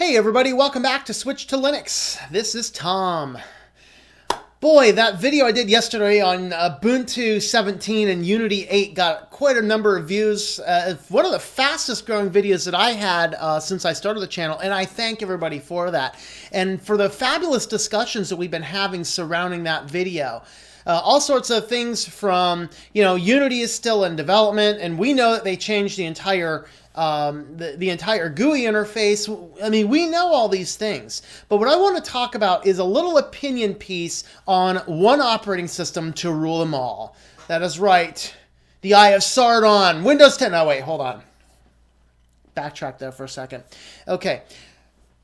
Hey everybody, welcome back to Switch to Linux. This is Tom. Boy, that video I did yesterday on Ubuntu 17 and Unity 8 got quite a number of views. One of the fastest growing videos that I had since I started the channel, and I thank everybody for that. And for the fabulous discussions that we've been having surrounding that video. All sorts of things from, Unity is still in development, and we know that they changed the entire the entire GUI interface. I mean, we know all these things, but what I want to talk about is a little opinion piece on one operating system to rule them all. That is right. The Eye of Sardon, Windows 10. Oh, wait, hold on. Backtrack there for a second. Okay.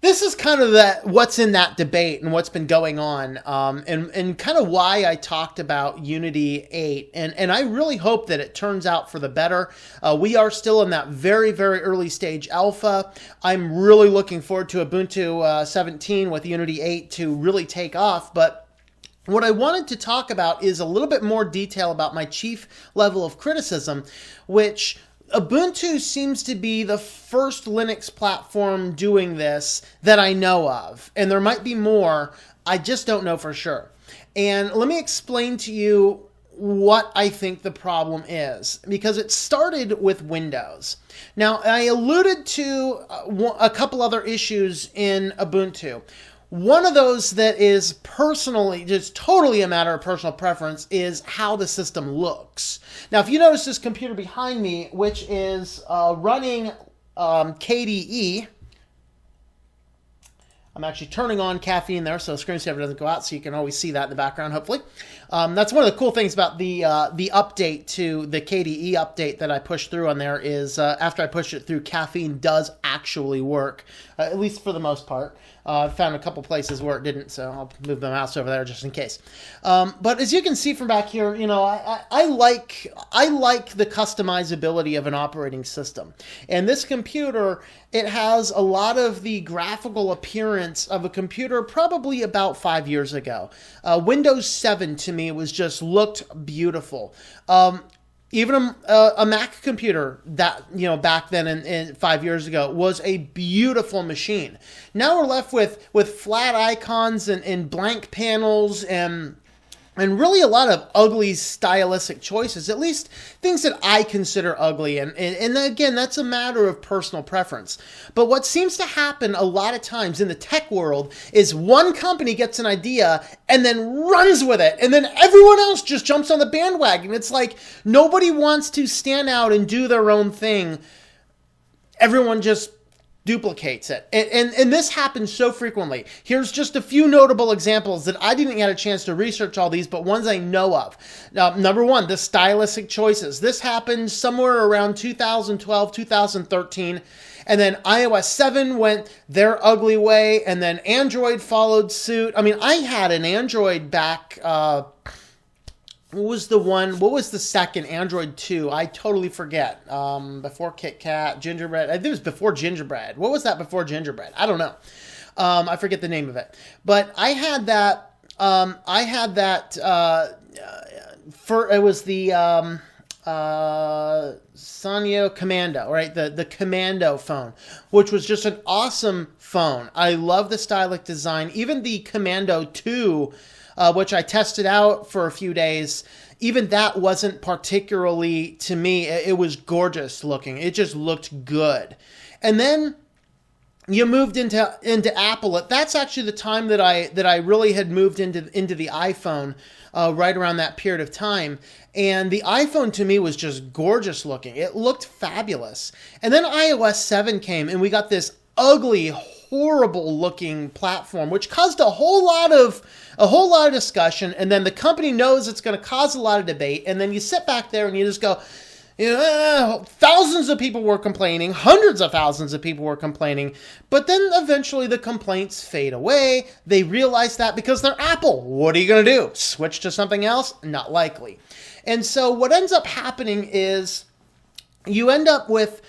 This is kind of what's in that debate and what's been going on, and kind of why I talked about Unity 8. And I really hope that it turns out for the better. We are still in that very, very early stage alpha. I'm really looking forward to Ubuntu 17 with Unity 8 to really take off. But what I wanted to talk about is a little bit more detail about my chief level of criticism, which Ubuntu seems to be the first Linux platform doing this that I know of. And there might be more. I just don't know for sure. And let me explain to you what I think the problem is, because it started with Windows. Now, I alluded to a couple other issues in Ubuntu. One of those that is personally, just totally a matter of personal preference, is how the system looks. Now, if you notice this computer behind me, which is running KDE, I'm actually turning on caffeine there, so the screensaver doesn't go out, so you can always see that in the background, hopefully. That's one of the cool things about the update to the KDE update that I pushed through on there is after I pushed it through, caffeine does actually work, at least for the most part. I found a couple places where it didn't, so I'll move the mouse over there just in case. But as you can see from back here, I like the customizability of an operating system. And this computer, it has a lot of the graphical appearance of a computer probably about 5 years ago. Windows 7 to me just looked beautiful. Even a Mac computer that, back then in 5 years ago was a beautiful machine. Now we're left with flat icons and blank panels and really a lot of ugly stylistic choices, at least things that I consider ugly. And again, that's a matter of personal preference. But what seems to happen a lot of times in the tech world is one company gets an idea and then runs with it. And then everyone else just jumps on the bandwagon. It's like nobody wants to stand out and do their own thing. Everyone just duplicates it. And this happens so frequently. Here's just a few notable examples that I didn't get a chance to research all these, but ones I know of. Now, number one, the stylistic choices. This happened somewhere around 2012, 2013. And then iOS 7 went their ugly way, and then Android followed suit. I mean, I had an Android back, what was the second? Android 2. I totally forget. Before Kit Kat, Gingerbread. I think it was before Gingerbread. What was that before Gingerbread? I don't know. I forget the name of it. But I had that. It was the Sanyo Commando, right? The Commando phone, which was just an awesome phone. I love the stylic design. Even the Commando 2, which I tested out for a few days, even that wasn't particularly, to me, it was gorgeous looking. It just looked good. And then you moved into Apple. That's actually the time that I really had moved into the iPhone, right around that period of time. And the iPhone to me was just gorgeous looking. It looked fabulous. And then iOS 7 came and we got this ugly, horrible looking platform, which caused a whole lot of discussion. And then the company knows it's going to cause a lot of debate. And then you sit back there and you just go, thousands of people were complaining, hundreds of thousands of people were complaining, but then eventually the complaints fade away. They realize that because they're Apple. What are you going to do? Switch to something else? Not likely. And so what ends up happening is you end up with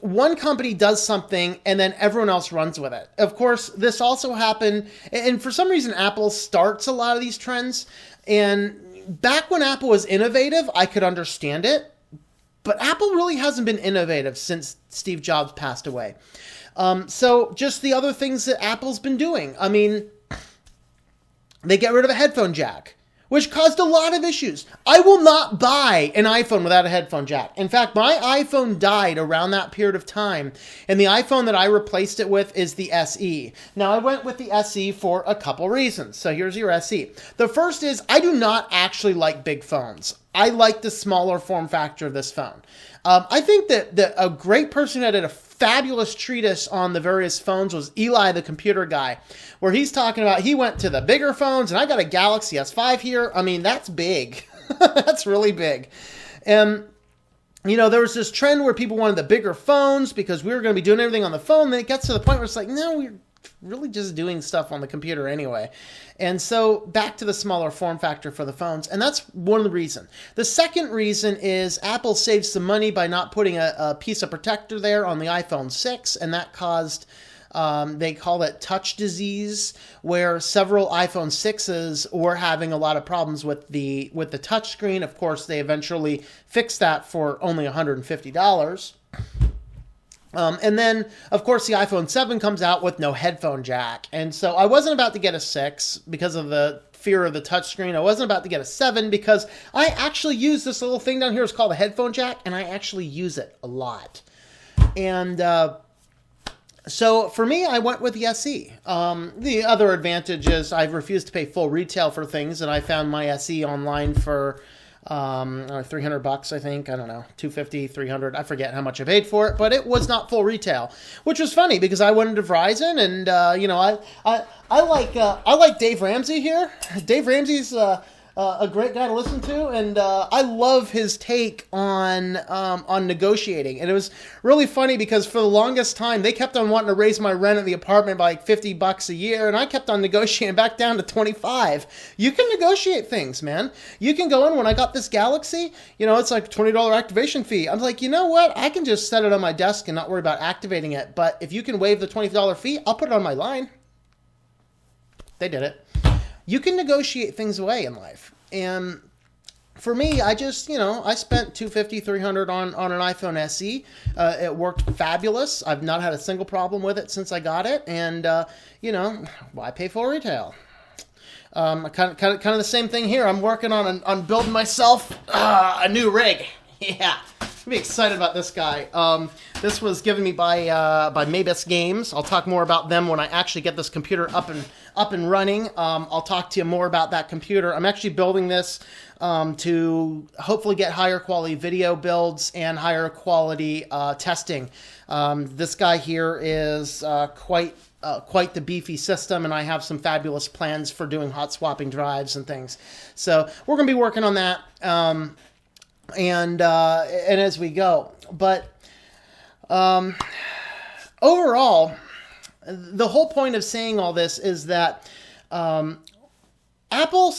one company does something and then everyone else runs with it. Of course, this also happened, and for some reason, Apple starts a lot of these trends. And back when Apple was innovative, I could understand it. But Apple really hasn't been innovative since Steve Jobs passed away. So just the other things that Apple's been doing. I mean, they get rid of a headphone jack, which caused a lot of issues. I will not buy an iPhone without a headphone jack. In fact, my iPhone died around that period of time, and the iPhone that I replaced it with is the SE. Now, I went with the SE for a couple reasons. So here's your SE. The first is I do not actually like big phones. I like the smaller form factor of this phone. I think that a great person that did a fabulous treatise on the various phones was Eli, the computer guy, where he's talking about he went to the bigger phones, and I got a Galaxy S5 here. I mean, that's big. That's really big. And, you know, there was this trend where people wanted the bigger phones because we were going to be doing everything on the phone. Then it gets to the point where it's like, no, we're really just doing stuff on the computer anyway. And so back to the smaller form factor for the phones. And that's one of the reasons. The second reason is Apple saved some money by not putting a piece of protector there on the iPhone 6. And that caused, they call it touch disease, where several iPhone 6s were having a lot of problems with the touch screen. Of course, they eventually fixed that for only $150. And then, of course, the iPhone 7 comes out with no headphone jack. And so I wasn't about to get a 6 because of the fear of the touchscreen. I wasn't about to get a 7 because I actually use this little thing down here. It's called a headphone jack, and I actually use it a lot. And so for me, I went with the SE. The other advantage is I've refused to pay full retail for things, and I found my SE online for $300, I think. I don't know, $250, $300. I forget how much I paid for it, but it was not full retail, which was funny because I went into Verizon, and you know, I like Dave Ramsey here. Dave Ramsey's a great guy to listen to, and I love his take on negotiating. And it was really funny because for the longest time they kept on wanting to raise my rent in the apartment by like $50 a year, and I kept on negotiating back down to $25. You can negotiate things, man. You can go in. When I got this Galaxy, you know, it's like $20 activation fee. I'm like, you know what? I can just set it on my desk and not worry about activating it. But if you can waive the $20 fee, I'll put it on my line. They did it. You can negotiate things away in life. And for me, I just, you know, I spent $250, $300 on an iPhone SE. It worked fabulous. I've not had a single problem with it since I got it. And, you know, why pay full retail? Kind of the same thing here. I'm working on building myself a new rig. Yeah. I'm excited about this guy. This was given me by Mabus Games. I'll talk more about them when I actually get this computer up and running. I'll talk to you more about that computer. I'm actually building this to hopefully get higher quality video builds and higher quality testing. This guy here is quite the beefy system, and I have some fabulous plans for doing hot swapping drives and things. So we're going to be working on that. And as we go, but overall, the whole point of saying all this is that Apple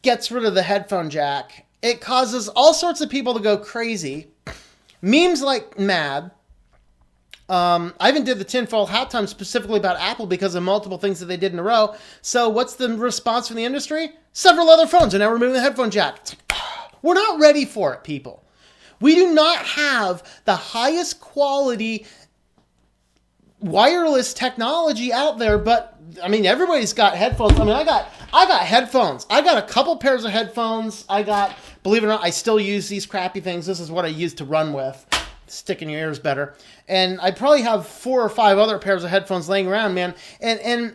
gets rid of the headphone jack. It causes all sorts of people to go crazy. Memes like mad. I even did the tinfoil hat time specifically about Apple because of multiple things that they did in a row. So what's the response from the industry? Several other phones are now removing the headphone jack. It's like, we're not ready for it, people. We do not have the highest quality wireless technology out there, but I mean, everybody's got headphones. I mean, I got headphones. I got a couple pairs of headphones. Believe it or not, I still use these crappy things. This is what I use to run with. Stick in your ears better. And I probably have 4 or 5 other pairs of headphones laying around, man. And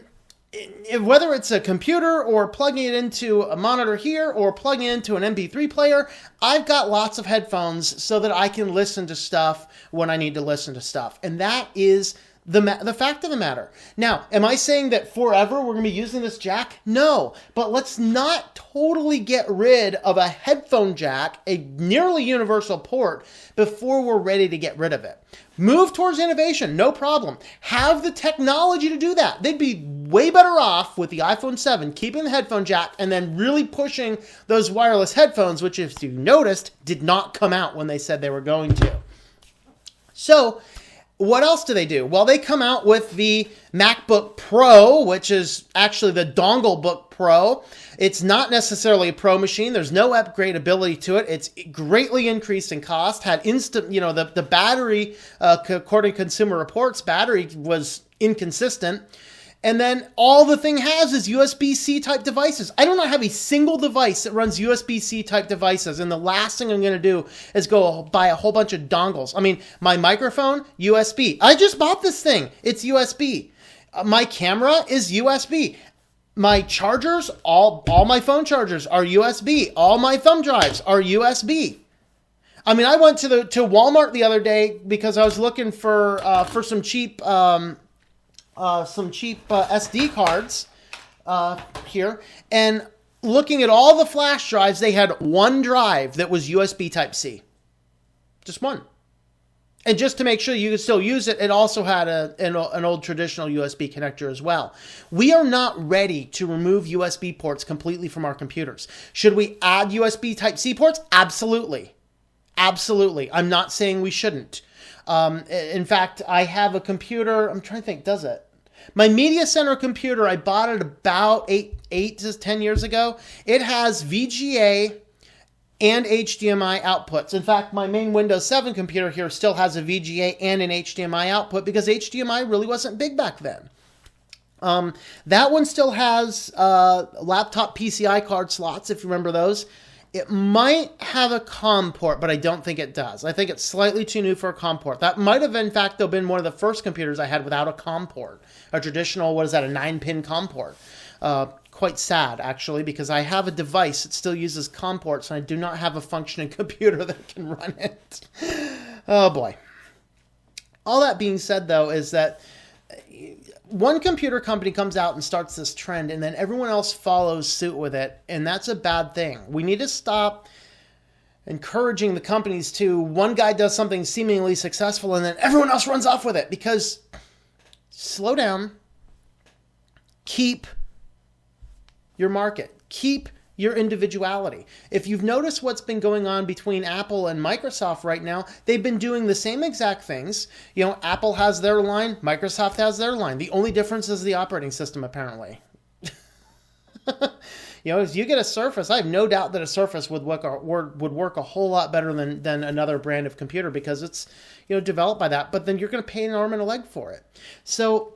whether it's a computer or plugging it into a monitor here or plugging it into an MP3 player, I've got lots of headphones so that I can listen to stuff when I need to listen to stuff. And that is the fact of the matter. Now, am I saying that forever we're going to be using this jack? No, but let's not totally get rid of a headphone jack, a nearly universal port, before we're ready to get rid of it. Move towards innovation, no problem. Have the technology to do that. They'd be way better off with the iPhone 7 keeping the headphone jack and then really pushing those wireless headphones, which, if you noticed, did not come out when they said they were going to. So, What else do they do? Well, they come out with the MacBook Pro, which is actually the Dongle Book Pro. It's not necessarily a Pro machine. There's no upgradability to it. It's greatly increased in cost. Had instant, the battery, according to Consumer Reports, battery was inconsistent. And then all the thing has is USB-C type devices. I do not have a single device that runs USB-C type devices. And the last thing I'm going to do is go buy a whole bunch of dongles. I mean, my microphone, USB. I just bought this thing. It's USB. My camera is USB. My chargers, all my phone chargers are USB. All my thumb drives are USB. I mean, I went to Walmart the other day because I was looking for some cheap SD cards here, and looking at all the flash drives, they had one drive that was USB Type-C. Just one. And just to make sure you could still use it, it also had an old traditional USB connector as well. We are not ready to remove USB ports completely from our computers. Should we add USB Type-C ports? Absolutely. Absolutely. I'm not saying we shouldn't. In fact, I have a computer. I'm trying to think, does it? My Media Center computer, I bought it about 8 to 10 years ago. It has VGA and HDMI outputs. In fact, my main Windows 7 computer here still has a VGA and an HDMI output because HDMI really wasn't big back then. That one still has laptop PCI card slots, if you remember those. It might have a COM port, but I don't think it does. I think it's slightly too new for a COM port. That might have, in fact, though, been one of the first computers I had without a COM port. A traditional, a 9-pin COM port. Quite sad, actually, because I have a device that still uses COM ports, and I do not have a functioning computer that can run it. Oh, boy. All that being said, though, is that one computer company comes out and starts this trend, and then everyone else follows suit with it, and that's a bad thing. We need to stop encouraging the companies to, one guy does something seemingly successful, and then everyone else runs off with it, because slow down, keep your market, keep your individuality. If you've noticed what's been going on between Apple and Microsoft right now, they've been doing the same exact things. Apple has their line, Microsoft has their line. The only difference is the operating system, apparently. If you get a Surface, I have no doubt that a Surface would work a whole lot better than another brand of computer because it's developed by that. But then you're going to pay an arm and a leg for it. So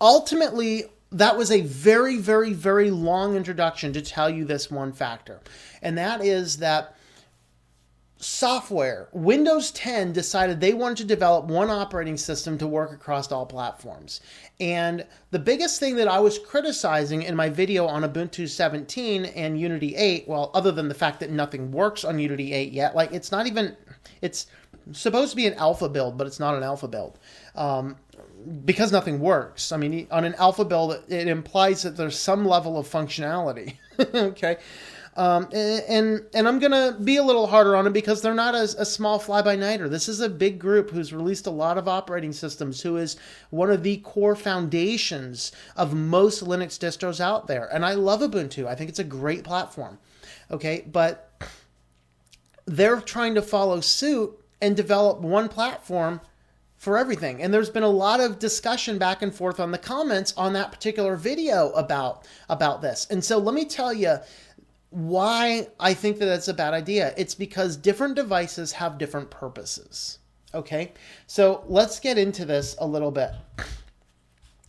ultimately, that was a very, very, very long introduction to tell you this one factor. And that is that software, Windows 10 decided they wanted to develop one operating system to work across all platforms. And the biggest thing that I was criticizing in my video on Ubuntu 17 and Unity 8, well, other than the fact that nothing works on Unity 8 yet, it's supposed to be an alpha build, but it's not an alpha build. Because nothing works. I mean, on an alpha build, it implies that there's some level of functionality. Okay. And I'm going to be a little harder on it because they're not a small fly-by-nighter. This is a big group who's released a lot of operating systems, who is one of the core foundations of most Linux distros out there. And I love Ubuntu. I think it's a great platform. Okay. But they're trying to follow suit and develop one platform for everything. And there's been a lot of discussion back and forth on the comments on that particular video about this. And so let me tell you why I think that that's a bad idea. It's because different devices have different purposes. Okay? So let's get into this a little bit,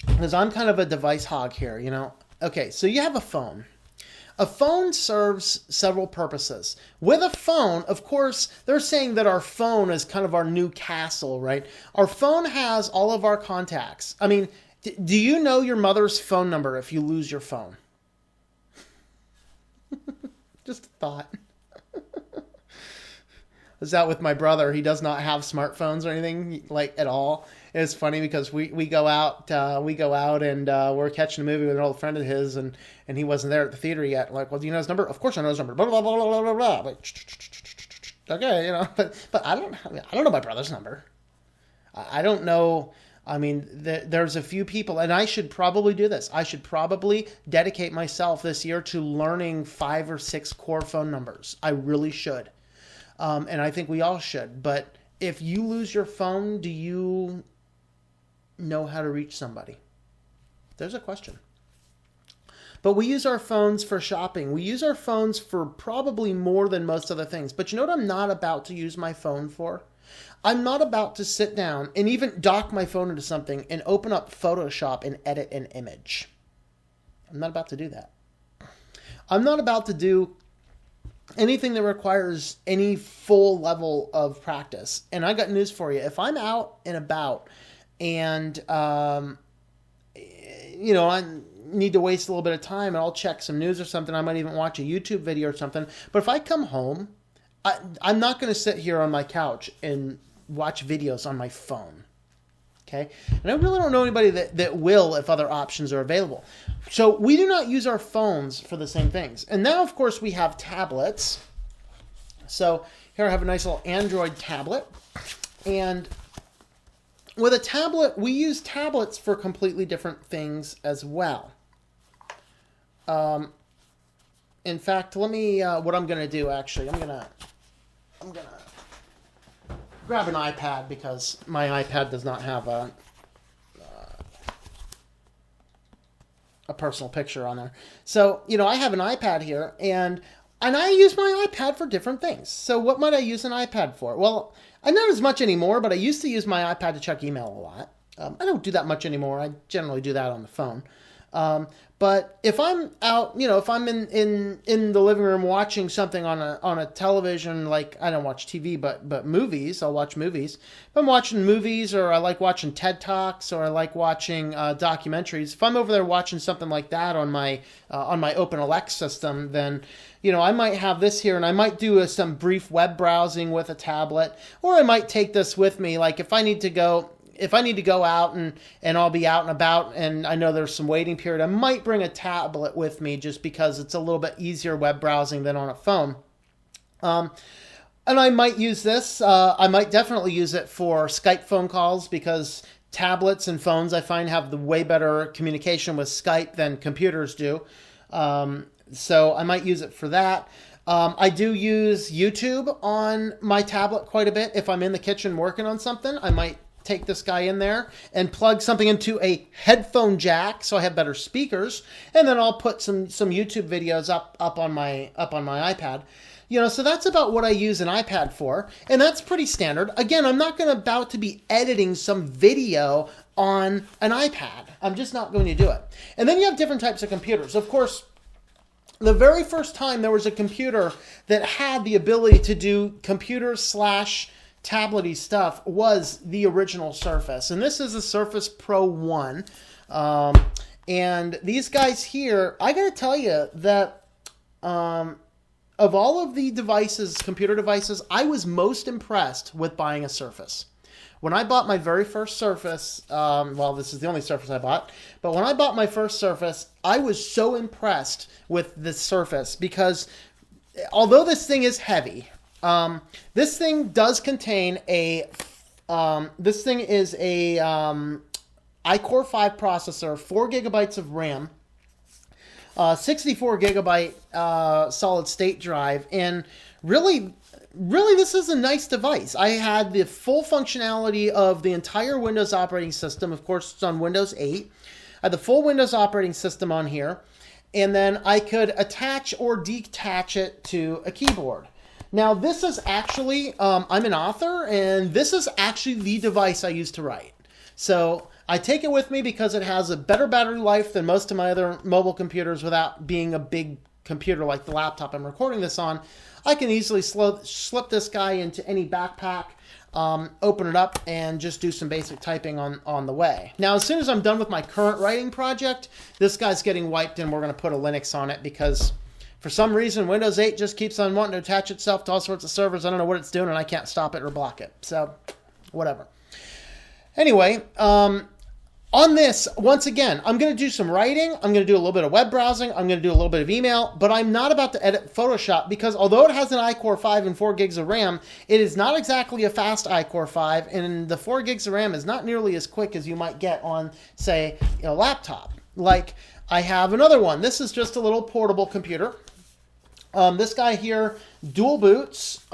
because I'm kind of a device hog here, Okay, so you have a phone. A phone serves several purposes. With a phone, of course, they're saying that our phone is kind of our new castle, right? Our phone has all of our contacts. I mean, do you know your mother's phone number if you lose your phone? Just a thought. Is that with my brother? He does not have smartphones or anything at all. It's funny because we go out and we're catching a movie with an old friend of his, and he wasn't there at the theater yet. Like, well, do you know his number? Of course I know his number. Blah blah blah blah blah blah. Like, okay, but I don't know my brother's number. I don't know. I mean, there's a few people, and I should probably do this. I should probably dedicate myself this year to learning 5 or 6 core phone numbers. I really should. And I think we all should. But if you lose your phone, do you know how to reach somebody? There's a question. But we use our phones for shopping. We use our phones for probably more than most other things. But you know what I'm not about to use my phone for? I'm not about to sit down and even dock my phone into something and open up Photoshop and edit an image. I'm not about to do that. I'm not about to do anything that requires any full level of practice. And I got news for you. If I'm out and about and, I need to waste a little bit of time and I'll check some news or something, I might even watch a YouTube video or something. But if I come home, I'm not going to sit here on my couch and watch videos on my phone. Okay? And I really don't know anybody that will if other options are available. So we do not use our phones for the same things. And now, of course, we have tablets. So here I have a nice little Android tablet. And with a tablet, we use tablets for completely different things as well. In fact, let me, what I'm going to do, actually, I'm going to grab an iPad because my iPad does not have a personal picture on there. So, I have an iPad here, and I use my iPad for different things. So what might I use an iPad for? Well, not as much anymore, but I used to use my iPad to check email a lot. I don't do that much anymore. I generally do that on the phone. But if I'm out, if I'm in the living room watching something on a television, like I don't watch TV, but movies, I'll watch movies. If I'm watching movies, or I like watching TED Talks, or I like watching documentaries, if I'm over there watching something like that on my Open Alexa system, then I might have this here, and I might do some brief web browsing with a tablet, or I might take this with me, like if I need to go out and I'll be out and about and I know there's some waiting period, I might bring a tablet with me just because it's a little bit easier web browsing than on a phone. And I might use this. I might definitely use it for Skype phone calls because tablets and phones I find have the way better communication with Skype than computers do. So I might use it for that. I do use YouTube on my tablet quite a bit. If I'm in the kitchen working on something, I might take this guy in there and plug something into a headphone jack so I have better speakers, and then I'll put some YouTube videos up on my iPad. So that's about what I use an iPad for, and that's pretty standard. Again, I'm not about to be editing some video on an iPad. I'm just not going to do it. And then you have different types of computers. Of course, the very first time there was a computer that had the ability to do computer/tablet-y stuff was the original Surface. And this is the Surface Pro 1. And these guys here, I got to tell you that of all of the devices, computer devices, I was most impressed with buying a Surface. When I bought my very first Surface, this is the only Surface I bought, but when I bought my first Surface, I was so impressed with the Surface because although this thing is heavy, this thing does contain i-Core 5 processor, 4 gigabytes of RAM, 64 gigabyte solid state drive, and really this is a nice device. I had the full functionality of the entire Windows operating system. Of course, it's on Windows 8. I had the full Windows operating system on here, and then I could attach or detach it to a keyboard. Now, this is actually, I'm an author, and this is actually the device I use to write. So I take it with me because it has a better battery life than most of my other mobile computers without being a big computer like the laptop I'm recording this on. I can easily slip this guy into any backpack, open it up, and just do some basic typing on the way. Now, as soon as I'm done with my current writing project, this guy's getting wiped and we're going to put a Linux on it because for some reason, Windows 8 just keeps on wanting to attach itself to all sorts of servers. I don't know what it's doing, and I can't stop it or block it. So, whatever. Anyway, on this, once again, I'm going to do some writing. I'm going to do a little bit of web browsing. I'm going to do a little bit of email. But I'm not about to edit Photoshop because although it has an i-Core 5 and 4 gigs of RAM, it is not exactly a fast i-Core 5. And the 4 gigs of RAM is not nearly as quick as you might get on, say, a laptop. Like, I have another one. This is just a little portable computer. This guy here dual boots.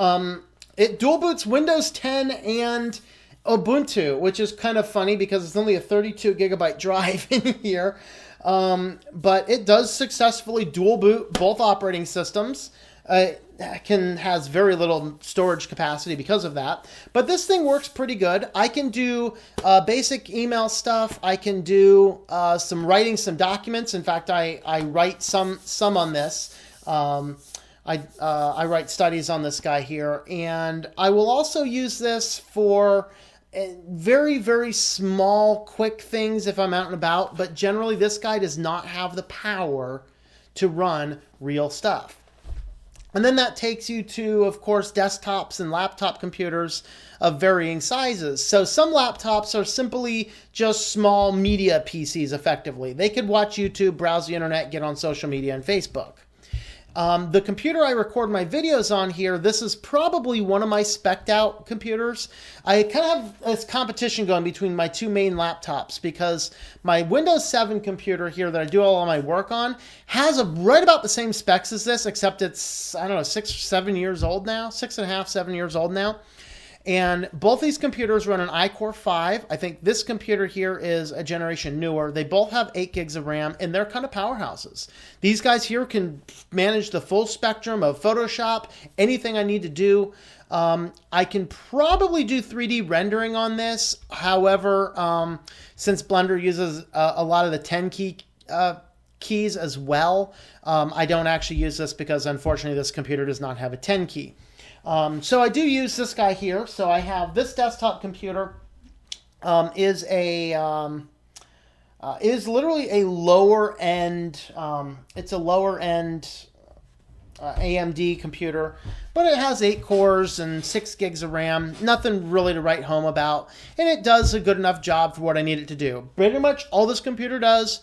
it dual boots Windows 10 and Ubuntu, which is kind of funny because it's only a 32 gigabyte drive in here. But it does successfully dual boot both operating systems. Has very little storage capacity because of that. But this thing works pretty good. I can do basic email stuff. I can do some writing, some documents. In fact, I write some on this. I write studies on this guy here. And I will also use this for very, very small, quick things if I'm out and about. But generally, this guy does not have the power to run real stuff. And then that takes you to, of course, desktops and laptop computers of varying sizes. So some laptops are simply just small media PCs, effectively. They could watch YouTube, browse the internet, get on social media and Facebook. The computer I record my videos on here, this is probably one of my spec'd out computers. I kind of have this competition going between my two main laptops because my Windows 7 computer here that I do all of my work on has right about the same specs as this, except it's, I don't know, 6 or 7 years old now, 6.5, 7 years old now. And both these computers run an iCore 5. I think this computer here is a generation newer. They both have 8 gigs of RAM, and they're kind of powerhouses. These guys here can manage the full spectrum of Photoshop, anything I need to do. I can probably do 3D rendering on this. However, since Blender uses a lot of the 10 key keys as well, I don't actually use this because, unfortunately, this computer does not have a 10 key. So I do use this guy here. So I have this desktop computer is literally a lower end. It's a lower end AMD computer, but it has 8 cores and 6 gigs of RAM. Nothing really to write home about, and it does a good enough job for what I need it to do. Pretty much all this computer does.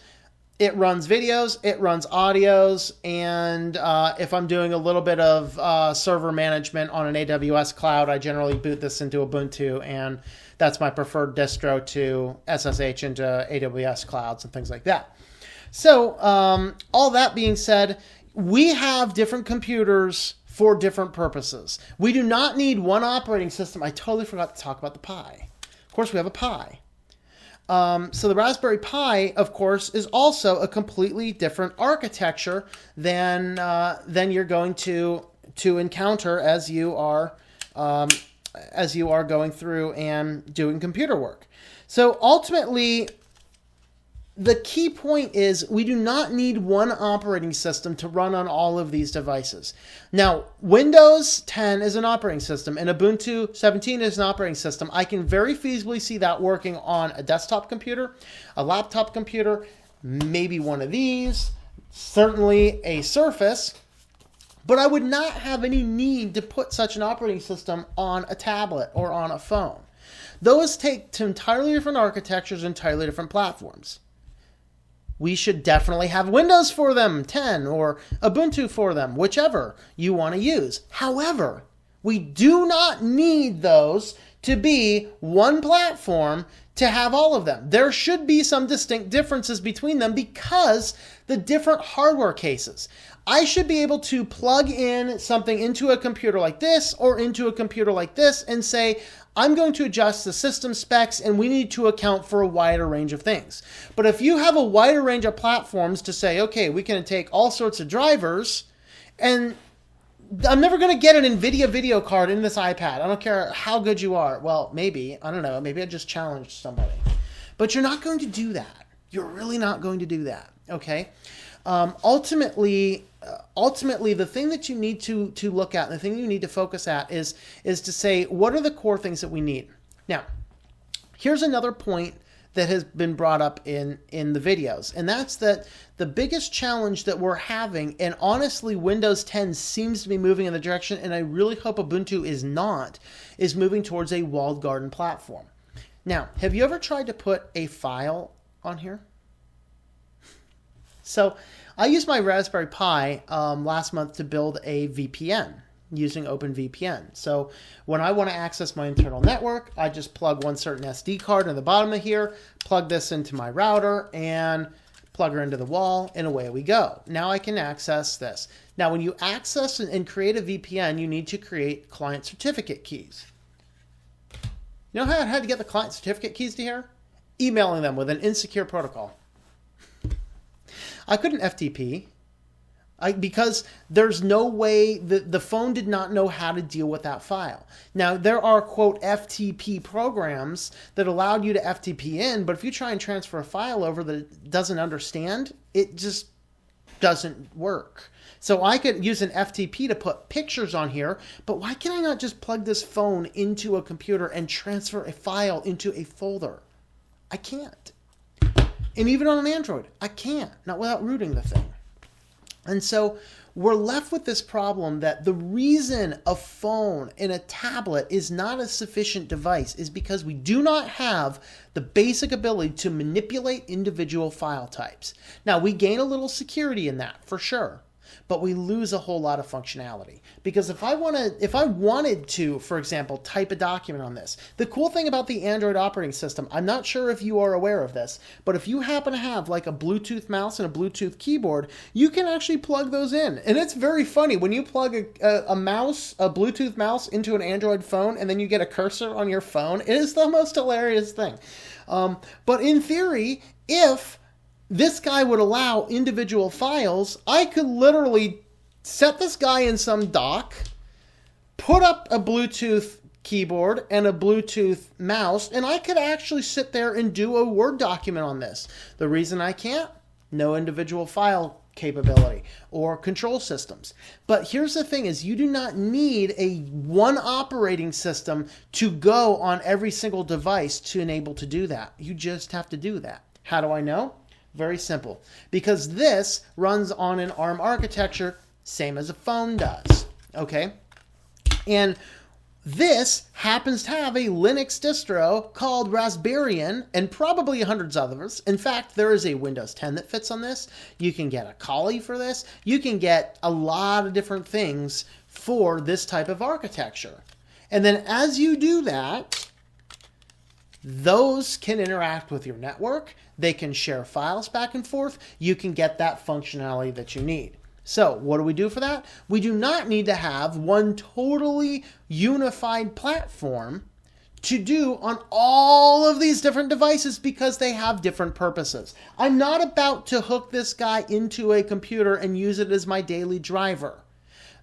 It runs videos, it runs audios, and if I'm doing a little bit of server management on an AWS cloud, I generally boot this into Ubuntu, and that's my preferred distro to SSH into AWS clouds and things like that. So all that being said, we have different computers for different purposes. We do not need one operating system. I totally forgot to talk about the Pi. Of course, we have a Pi. So the Raspberry Pi, of course, is also a completely different architecture than you're going to encounter as you are going through and doing computer work. So ultimately, the key point is we do not need one operating system to run on all of these devices. Now, Windows 10 is an operating system and Ubuntu 17 is an operating system. I can very feasibly see that working on a desktop computer, a laptop computer, maybe one of these, certainly a Surface, but I would not have any need to put such an operating system on a tablet or on a phone. Those take to entirely different architectures, entirely different platforms. We should definitely have Windows for them, 10, or Ubuntu for them, whichever you want to use. However, we do not need those to be one platform to have all of them. There should be some distinct differences between them because the different hardware cases. I should be able to plug in something into a computer like this or into a computer like this and say, I'm going to adjust the system specs and we need to account for a wider range of things. But if you have a wider range of platforms to say, okay, we can take all sorts of drivers and I'm never going to get an NVIDIA video card in this iPad. I don't care how good you are. Well, maybe, I don't know, maybe I just challenged somebody. But you're not going to do that. You're really not going to do that, okay? Ultimately, the thing that you need to look at, the thing you need to focus at is to say, what are the core things that we need? Now, here's another point that has been brought up in the videos, and that's that the biggest challenge that we're having, and honestly, Windows 10 seems to be moving in the direction, and I really hope Ubuntu is not, is moving towards a walled garden platform. Now, have you ever tried to put a file on here? So I used my Raspberry Pi last month to build a VPN using OpenVPN. So when I want to access my internal network, I just plug one certain SD card in the bottom of here, plug this into my router, and plug her into the wall, and away we go. Now I can access this. Now, when you access and create a VPN, you need to create client certificate keys. You know how I had to get the client certificate keys to here? Emailing them with an insecure protocol. I couldn't FTP. Because there's no way, the phone did not know how to deal with that file. Now, there are, quote, FTP programs that allowed you to FTP in, but if you try and transfer a file over that it doesn't understand, it just doesn't work. So I could use an FTP to put pictures on here, but why can I not just plug this phone into a computer and transfer a file into a folder? I can't. And even on an Android, I can't, not without rooting the thing. And so we're left with this problem that the reason a phone and a tablet is not a sufficient device is because we do not have the basic ability to manipulate individual file types. Now, we gain a little security in that, for sure, but we lose a whole lot of functionality. Because if I wanted to, for example, type a document on this, the cool thing about the Android operating system, I'm not sure if you are aware of this, but if you happen to have like a Bluetooth mouse and a Bluetooth keyboard, you can actually plug those in. And it's very funny when you plug a Bluetooth mouse into an Android phone and then you get a cursor on your phone. It is the most hilarious thing. But in theory, if this guy would allow individual files, I could literally set this guy in some dock, put up a Bluetooth keyboard and a Bluetooth mouse, and I could actually sit there and do a Word document on this. The reason I can't? No individual file capability or control systems. But here's the thing is you do not need a one operating system to go on every single device to enable to do that. You just have to do that. How do I know? Very simple. Because this runs on an ARM architecture, same as a phone does. Okay? And this happens to have a Linux distro called Raspberry, and probably hundreds of others. In fact, there is a Windows 10 that fits on this. You can get a Kali for this. You can get a lot of different things for this type of architecture. And then as you do that, those can interact with your network. They can share files back and forth. You can get that functionality that you need. So what do we do for that? We do not need to have one totally unified platform to do on all of these different devices because they have different purposes. I'm not about to hook this guy into a computer and use it as my daily driver.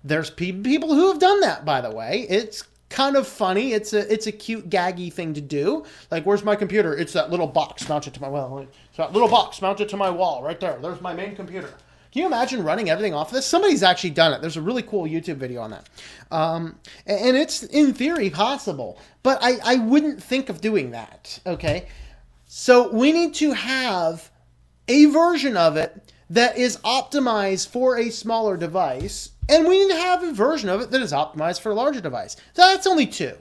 There's people who have done that, by the way. It's kind of funny. It's a cute, gaggy thing to do. Like, where's my computer? It's that little box mounted to my wall. It's that little box mounted to my wall right there. There's my main computer. Can you imagine running everything off of this? Somebody's actually done it. There's a really cool YouTube video on that. And it's, in theory, possible. But I wouldn't think of doing that, okay? So we need to have a version of it that is optimized for a smaller device, and we need to have a version of it that is optimized for a larger device. That's only two.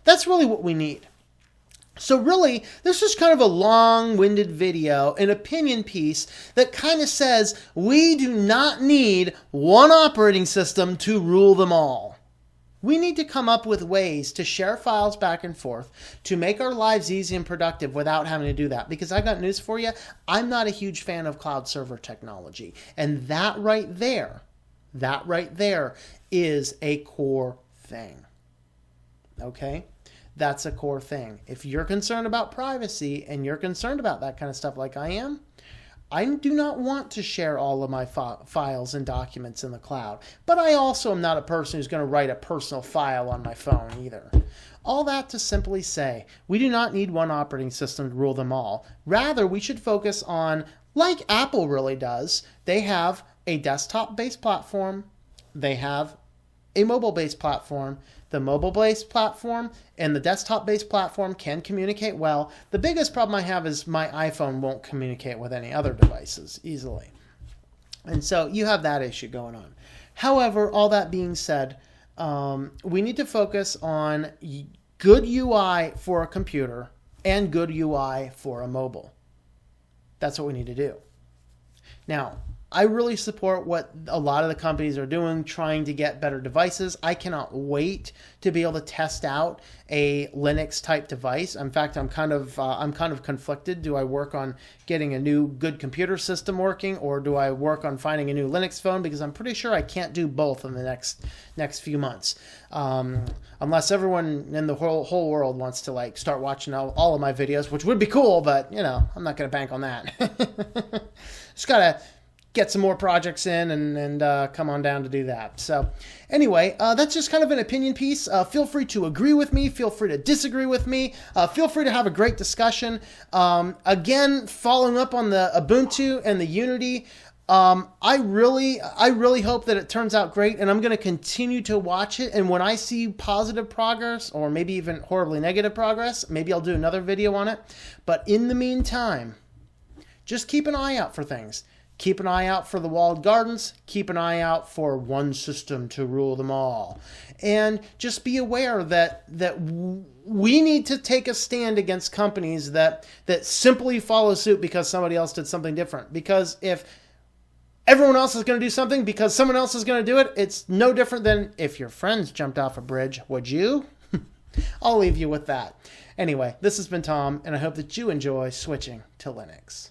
That's really what we need. So really, this is kind of a long-winded video, an opinion piece that kind of says we do not need one operating system to rule them all. We need to come up with ways to share files back and forth to make our lives easy and productive without having to do that. Because I got news for you, I'm not a huge fan of cloud server technology. And that right there is a core thing. Okay? That's a core thing. If you're concerned about privacy and you're concerned about that kind of stuff like I am, I do not want to share all of my files and documents in the cloud. But I also am not a person who's going to write a personal file on my phone either. All that to simply say, we do not need one operating system to rule them all. Rather, we should focus on, like Apple really does, they have a desktop-based platform, they have a mobile-based platform. The mobile-based platform and the desktop-based platform can communicate well. The biggest problem I have is my iPhone won't communicate with any other devices easily. And so you have that issue going on. However, all that being said, we need to focus on good UI for a computer and good UI for a mobile. That's what we need to do. Now, I really support what a lot of the companies are doing, trying to get better devices. I cannot wait to be able to test out a Linux type device. In fact, I'm kind of conflicted. Do I work on getting a new good computer system working, or do I work on finding a new Linux phone? Because I'm pretty sure I can't do both in the next few months, unless everyone in the whole world wants to like start watching all of my videos, which would be cool. But I'm not going to bank on that. Just gotta get some more projects in and come on down to do that. So anyway, that's just kind of an opinion piece. Feel free to agree with me. Feel free to disagree with me. Feel free to have a great discussion. Again, following up on the Ubuntu and the Unity, I really hope that it turns out great, and I'm going to continue to watch it. And when I see positive progress, or maybe even horribly negative progress, maybe I'll do another video on it. But in the meantime, just keep an eye out for things. Keep an eye out for the walled gardens. Keep an eye out for one system to rule them all. And just be aware that we need to take a stand against companies that simply follow suit because somebody else did something different. Because if everyone else is going to do something because someone else is going to do it, it's no different than if your friends jumped off a bridge. Would you? I'll leave you with that. Anyway, this has been Tom, and I hope that you enjoy switching to Linux.